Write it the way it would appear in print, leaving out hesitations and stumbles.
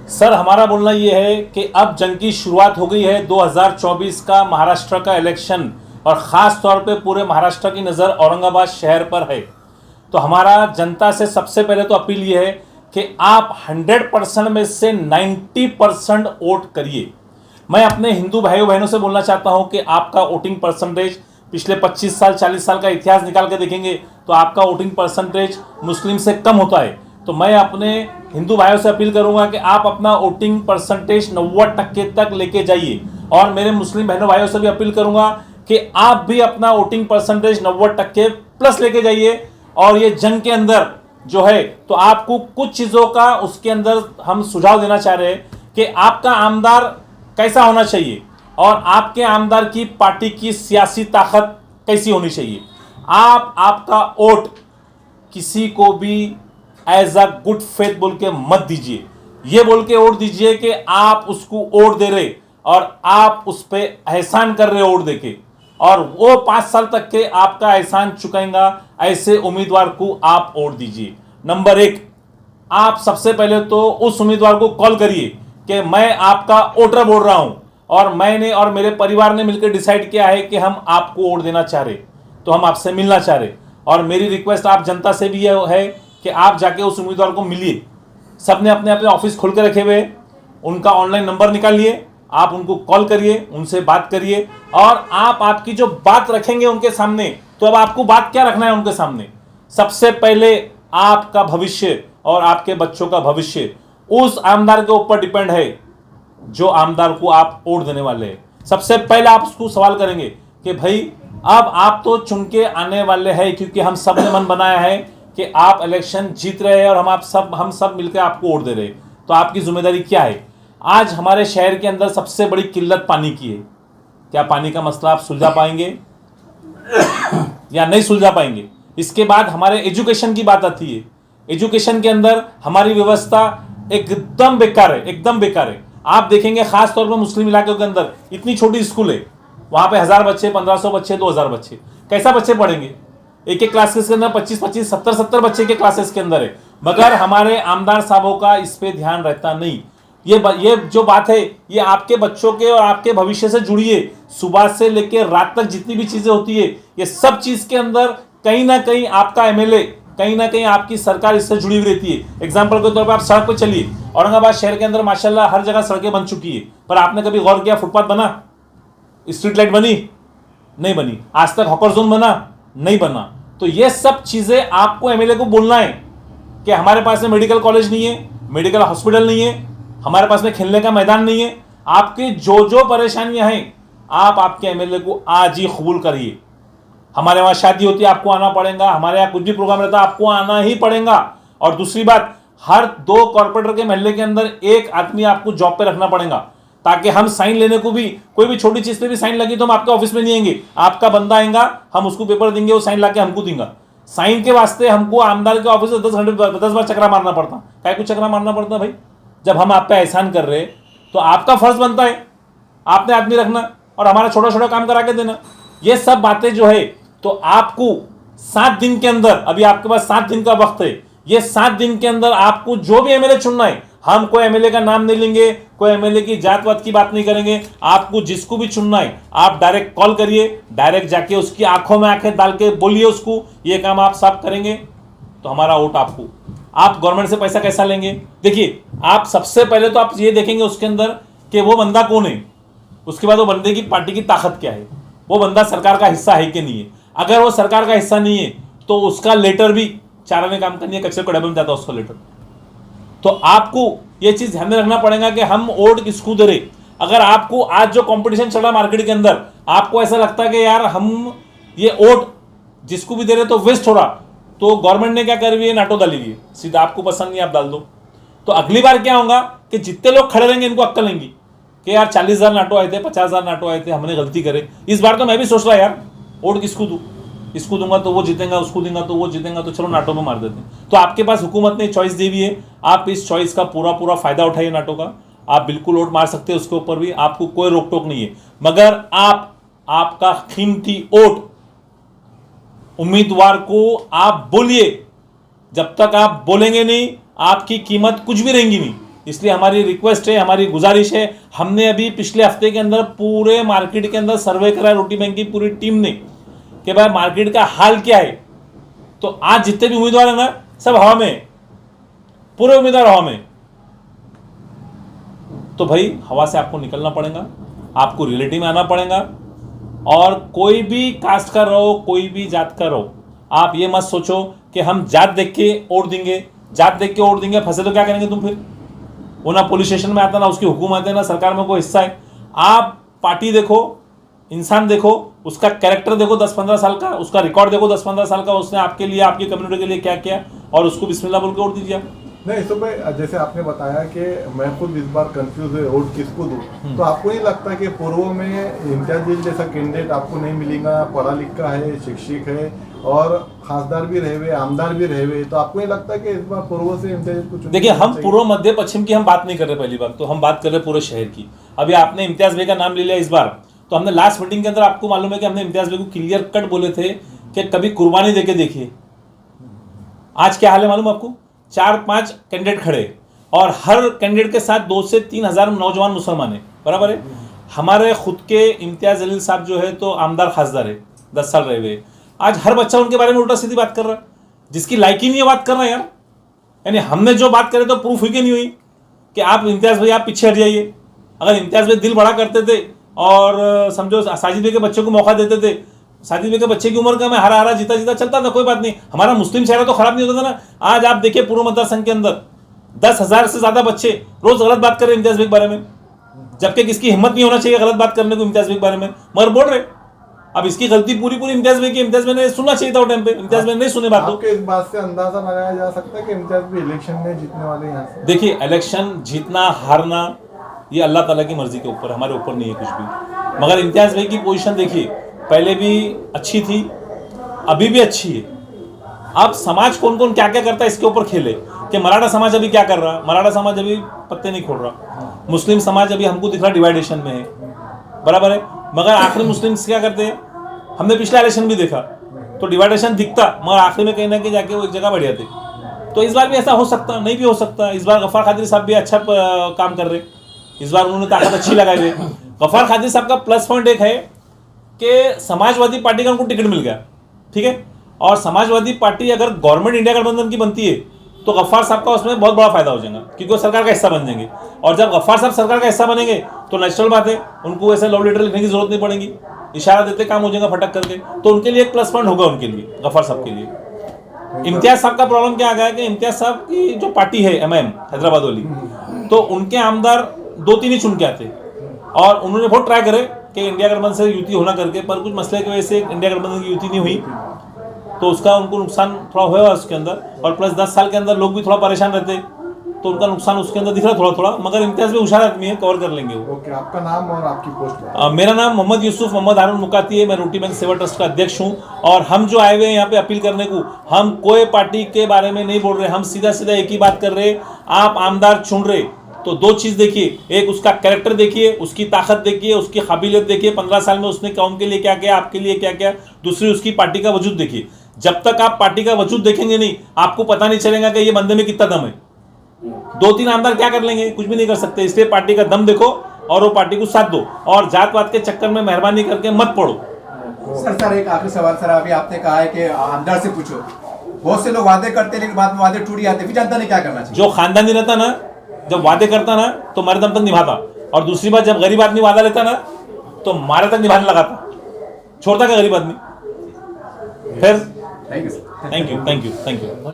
Sir, हमारा बोलना यह है कि अब जंग की शुरुआत हो गई है। 2024 का महाराष्ट्र का इलेक्शन और ख़ास तौर पे पूरे महाराष्ट्र की नज़र औरंगाबाद शहर पर है। तो हमारा जनता से सबसे पहले तो अपील ये है कि आप 100% में से 90% वोट करिए। मैं अपने हिंदू भाइयों बहनों से बोलना चाहता हूं कि आपका वोटिंग परसेंटेज पिछले 25 साल 40 साल का इतिहास निकाल के देखेंगे तो आपका वोटिंग परसेंटेज मुस्लिम से कम होता है। तो मैं अपने हिंदू भाइयों से अपील करूंगा कि आप अपना वोटिंग परसेंटेज 90% तक लेके जाइए। और मेरे मुस्लिम बहनों भाइयों से भी अपील करूंगा कि आप भी अपना वोटिंग परसेंटेज 90% प्लस लेके जाइए। और ये जंग के अंदर जो है तो आपको कुछ चीज़ों का उसके अंदर हम सुझाव देना चाह रहे हैं कि आपका आमदार कैसा होना चाहिए और आपके आमदार की पार्टी की सियासी ताकत कैसी होनी चाहिए। आपका वोट किसी को भी एज अ गुड फेथ बोल के मत दीजिए। ये बोल के वोट दीजिए कि आप उसको वोट दे रहे और आप उस पर एहसान कर रहे वोट देके, और वो 5 साल तक के आपका एहसान चुकाएगा। ऐसे उम्मीदवार को आप वोट दीजिए। नंबर 1, आप सबसे पहले तो उस उम्मीदवार को कॉल करिए कि मैं आपका वोटर बोल रहा हूं और मैंने और मेरे परिवार ने मिलकर डिसाइड किया है कि हम आपको वोट देना चाह रहे, तो हम आपसे मिलना चाह रहे। और मेरी रिक्वेस्ट आप जनता से भी यह है कि आप जाके उस उम्मीदवार को मिलिए। सबने अपने अपने ऑफिस खोल के रखे हुए, उनका ऑनलाइन नंबर निकालिए, आप उनको कॉल करिए, उनसे बात करिए। और आप आपकी जो बात रखेंगे उनके सामने, तो अब आपको बात क्या रखना है उनके सामने? सबसे पहले आपका भविष्य और आपके बच्चों का भविष्य उस आमदार के ऊपर डिपेंड है जो आमदार को आप वोट देने वाले हैं। सबसे पहले आप उसको सवाल करेंगे कि भाई अब आप तो चुन के आने वाले हैं, क्योंकि हम सब ने मन बनाया है कि आप इलेक्शन जीत रहे हैं और हम सब मिलकर आपको वोट दे रहे हैं। तो आपकी जिम्मेदारी क्या है? आज हमारे शहर के अंदर सबसे बड़ी किल्लत पानी की है। क्या पानी का मसला आप सुलझा पाएंगे या नहीं सुलझा पाएंगे? इसके बाद हमारे एजुकेशन की बात आती है। एजुकेशन के अंदर हमारी व्यवस्था एकदम बेकार है, एकदम बेकार है। आप देखेंगे खास तौर पर मुस्लिम इलाकों के अंदर इतनी छोटी स्कूल है, वहां पे 1000 बच्चे, 1500 बच्चे, 2000 बच्चे, कैसा बच्चे पढ़ेंगे? एक क्लासेस के अंदर 25-25, 70-70 बच्चे के क्लासेस के अंदर है, मगर हमारे आमदार साहबों का इस पे ध्यान रहता नहीं। ये जो बात है ये आपके बच्चों के और आपके भविष्य से जुड़ी है। सुबह से लेकर रात तक जितनी भी चीजें होती है, ये सब चीज के अंदर कहीं ना कहीं आपका एमएलए, कहीं ना कहीं आपकी सरकार इससे जुड़ी हुई रहती है। एग्जाम्पल के तौर पर आप सड़क पर चलिए, औरंगाबाद शहर के अंदर माशाल्लाह हर जगह सड़कें बन चुकी है, पर आपने कभी गौर किया फुटपाथ बना? स्ट्रीट लाइट बनी? नहीं बनी। आज तक हॉकर जोन बना? नहीं बना। तो ये सब चीजें आपको एमएलए को बोलना है कि हमारे पास में मेडिकल कॉलेज नहीं है, मेडिकल हॉस्पिटल नहीं है, हमारे पास में खेलने का मैदान नहीं है। आपकी जो जो परेशानियां हैं आप आपके एमएलए को आज ही कबूल करिए। हमारे वहां शादी होती है, आपको आना पड़ेगा। हमारे यहाँ कुछ भी प्रोग्राम रहता है, आपको आना ही पड़ेगा। और दूसरी बात, हर 2 कॉर्पोरेटर के महल्ले के अंदर एक आदमी आपको जॉब पे रखना पड़ेगा, ताकि हम साइन लेने को भी, कोई भी छोटी चीज पे भी साइन लगी तो हम आपके ऑफिस में नहीं आएंगे, आपका बंदा आएगा, हम उसको पेपर देंगे, वो साइन लाके हमको देंगे। साइन के वास्ते हमको आमदार के ऑफिस में 10 बार चक्रा मारना पड़ता। क्या कुछ चक्रा मारना पड़ता भाई? जब हम आप पे एहसान कर रहे तो आपका फर्ज बनता है आपने आदमी रखना और हमारा छोटा छोटा काम करा के देना। ये सब बातें जो है तो आपको 7 दिन के अंदर, अभी आपके पास 7 दिन का वक्त है, ये 7 दिन के अंदर आपको जो भी एमएलए चुनना है, हम कोई एमएलए का नाम नहीं लेंगे, कोई एमएलए की जात वात की बात नहीं करेंगे। आपको जिसको भी चुनना है आप डायरेक्ट कॉल करिए, डायरेक्ट जाके उसकी आंखों में आंखें डाल के बोलिए उसको, ये काम आप सब करेंगे तो हमारा वोट आपको। आप गवर्नमेंट से पैसा कैसा लेंगे? देखिए, आप सबसे पहले तो आप ये देखेंगे उसके अंदर कि वो बंदा कौन है, उसके बाद वो बंदे की पार्टी की ताकत क्या है, वो बंदा सरकार का हिस्सा है कि नहीं है। अगर वो सरकार का हिस्सा नहीं है तो उसका लेटर भी चारा में काम करनी है, कचरे को डब्बे में जाता है उसका लेटर। तो आपको ये चीज ध्यान में रखना पड़ेगा कि हम वोट किसको दे रहे। अगर आपको आज जो कंपटीशन चल रहा है मार्केट के अंदर, आपको ऐसा लगता है कि यार हम ये वोट जिसको भी दे रहे तो वेस्ट हो रहा, तो गवर्नमेंट ने क्या कर रही है, नाटो डाली हुई है, सीधा आपको पसंद नहीं आप डाल दो। तो अगली बार क्या होगा कि जितने लोग खड़े रहेंगे इनको अक्कल लेंगी कि यार 40,000 नाटो आए थे, 50,000 नाटो आए थे, हमने गलती करे। इस बार तो मैं भी सोच रहा यार वोट किसको दूं, इसको दूंगा तो वो जीतेगा, उसको दूंगा तो वो जीतेगा, तो चलो नाटो में मार देते हैं। तो आपके पास हुकूमत ने चॉइस दी हुई है, आप इस चॉइस का पूरा पूरा फायदा उठाइए। नाटो का आप बिल्कुल वोट मार सकते हैं, उसके ऊपर भी आपको कोई रोक टोक नहीं है, मगर आपका कीमती वोट उम्मीदवार को आप बोलिए। जब तक आप बोलेंगे नहीं आपकी कीमत कुछ भी रहेंगी नहीं। इसलिए हमारी रिक्वेस्ट है, हमारी गुजारिश है, हमने अभी पिछले हफ्ते के अंदर पूरे मार्केट के अंदर सर्वे करा रोटी बैंक की पूरी टीम ने कि भाई मार्केट का हाल क्या है। तो आज जितने भी उम्मीदवार है ना, सब हवा में, पूरे उम्मीदवार हवा में। तो भाई हवा से आपको निकलना पड़ेगा, आपको रियलिटी में आना पड़ेगा। और कोई भी कास्ट का रहो, कोई भी जात का रहो, आप ये मत सोचो कि हम जात देख के वोट देंगे, जात देख के वोट देंगे, फंसे तो क्या करेंगे तुम फिर। वो ना पुलिस स्टेशन में आता, ना उसकी हुकूमत आते, ना सरकार में कोई हिस्सा है। आप पार्टी देखो, इंसान देखो, उसका कैरेक्टर देखो 10-15 साल का, उसका रिकॉर्ड देखो 10-15 साल का, उसने आपके लिए, आपकी कम्युनिटी के लिए क्या किया, और उसको बिस्मिल्लाह बोल के वोट दीजिए आप। नहीं तो भाई, जैसे आपने बताया कि मैं खुद इस बार कंफ्यूज है वोट किसको दूं, तो आपको नहीं लगता कि पूर्व में इम्तियाज जलील जैसा कैंडिडेट आपको नहीं मिलेगा, पढ़ा लिखा है, शिक्षित है और खासदार भी रहे हुए, आमदार भी रहे हुए, तो आपको नहीं लगता कि इस बार पूर्व से इम्तियाज कुछ। देखिए, हम पूर्व मध्य पश्चिम की हम बात नहीं कर रहे, पहली बात तो हम बात कर रहे पूरे शहर की। अभी आपने इम्तियाज भाई का नाम ले लिया इस बार, तो हमने लास्ट मीटिंग के अंदर आपको मालूम है कि हमने इम्तियाज भाई को क्लियर कट बोले थे कि कभी कुर्बानी देके देखिए। आज क्या हाल है मालूम आपको, 4-5 कैंडिडेट खड़े और हर कैंडिडेट के साथ 2 से 3 हज़ार नौजवान मुसलमान है, बराबर है। हमारे खुद के इम्तियाज जलील साहब जो है तो आमदार खासदार है, 10 साल रहे हुए। आज हर बच्चा उनके बारे में उल्टा सीधी बात कर रहा है, जिसकी लायकी नहीं है बात कर रहा है यार। यानी हमने जो बात करे तो प्रूफ हुई कि नहीं हुई कि आप इम्तियाज भाई आप पीछे हट जाइए। अगर इम्तियाज भाई दिल बड़ा करते थे और समझो साजिद भाई के बच्चे को मौका देते थे, साजिद भाई के बच्चे की उम्र का मैं हरा हरा जीता जीता चलता था, कोई बात नहीं, हमारा मुस्लिम चेहरा तो खराब नहीं होता था ना। आज आप देखिए पूर्व मतदार संघ के अंदर 10,000 से ज्यादा बच्चे रोज गलत बात कर रहे हैं इम्तियाज भाई के बारे में, जबकि किसकी हिम्मत नहीं होना चाहिए गलत बात करने को इम्तियाज भाई के बारे में, मगर बोल रहे। अब इसकी गलती पूरी इम्तियाज भाई की, इम्तियाज भाई ने सुनना चाहिए था वो टाइम पे, इम्तियाज भाई ने नहीं सुने बात। तो इस बात से अंदाजा लगाया जा सकता है कि इम्तियाज भाई इलेक्शन में जीतने वाले यहाँ से। देखिए, इलेक्शन जीतना हारना ये अल्लाह ताला की मर्जी के ऊपर, हमारे ऊपर नहीं है कुछ भी। मगर इम्तियाज भाई की पोजीशन देखिए, पहले भी अच्छी थी, अभी भी अच्छी है। अब समाज कौन कौन क्या क्या करता है इसके ऊपर खेले कि मराठा समाज अभी क्या कर रहा है, मराठा समाज अभी पत्ते नहीं खोल रहा, मुस्लिम समाज अभी हमको दिख रहा डिवाइडेशन में है, बराबर है। मगर आखिरी मुस्लिम्स क्या करते हैं, हमने पिछला इलेक्शन भी देखा तो डिवाइडेशन दिखता, मगर आखिर में कहीं ना कहीं जाके वो एक जगह बढ़ जाते। तो इस बार भी ऐसा हो सकता, नहीं भी हो सकता। इस बार गफ्फार कादरी साहब भी अच्छा काम कर रहे, इस बार उन्होंने ताकत अच्छी लगाई हुई। गफ्फार कादरी साहब का प्लस पॉइंट एक है कि समाजवादी पार्टी का उनको टिकट मिल गया, ठीक है। और समाजवादी पार्टी अगर गवर्नमेंट इंडिया गठबंधन की बनती है तो गफ्फार साहब का उसमें बहुत बड़ा फायदा हो जाएगा, क्योंकि वो सरकार का हिस्सा बन जाएंगे। और जब गफ्फार साहब सरकार का हिस्सा बनेंगे तो नेचुरल बात है, उनको ऐसे लव लेटर लिखने की जरूरत नहीं पड़ेगी, इशारा देते काम हो जाएगा फटक करके। तो उनके लिए एक प्लस पॉइंट होगा, उनके लिए, गफ्फार साहब के लिए। इम्तियाज साहब का प्रॉब्लम क्या आ गया कि इम्तियाज साहब की जो पार्टी है MM हैदराबाद वाली, तो उनके आमदार 2-3 ही चुन के आते और उन्होंने बहुत ट्राई करे कि इंडिया गठबंधन से युति होना करके, पर कुछ मसले की वजह से इंडिया गठबंधन की युति नहीं हुई, तो उसका उनको नुकसान थोड़ा हुआ उसके अंदर। और प्लस 10 साल के अंदर लोग भी थोड़ा परेशान रहते, तो उनका नुकसान उसके अंदर दिख रहा थोड़ा थोड़ा। मगर इम्तियाज भी होशियार आदमी है, कवर कर लेंगे वो। ओके, आपका नाम और आपकी पोस्ट? मेरा नाम मोहम्मद यूसुफ मोहम्मद हारून मुकाती है, मैं रोटी बैंक सेवा ट्रस्ट का अध्यक्ष हूँ। और हम जो आए हुए हैं यहाँ पे अपील करने को, हम कोई पार्टी के बारे में नहीं बोल रहे, हम सीधा सीधा एक ही बात कर रहे। आप आमदार चुन रहे तो 2 चीज़ देखिए, एक उसका कैरेक्टर देखिए, उसकी ताकत देखिए, उसकी काबिलियत देखिए, 15 साल में उसने कौम के लिए क्या किया, आपके लिए क्या किया। दूसरी उसकी पार्टी का वजूद देखिए। जब तक आप पार्टी का वजूद देखेंगे नहीं, आपको पता नहीं चलेगा कि ये बंदे में कितना दम है। 2-3 आमदार क्या कर लेंगे, कुछ भी नहीं कर सकते। इसलिए पार्टी का दम देखो और वो पार्टी को साथ दो, और जात पात के चक्कर में मेहरबानी करके मत पड़ो। सर एक आखिरी सवाल सर, अभी आपने कहा है कि आमदार से पूछो, बहुत से लोग वादे करते हैं लेकिन बाद में वादे टूट जाते, फिर जनता ने क्या करना चाहिए? जो खानदानी रहता ना, जब वादे करता ना तो मरे दम तक निभाता, और दूसरी बात जब गरीब आदमी वादा लेता ना तो मारे तक निभाने लगाता, छोड़ता क्या गरीब आदमी। फिर थैंक यू।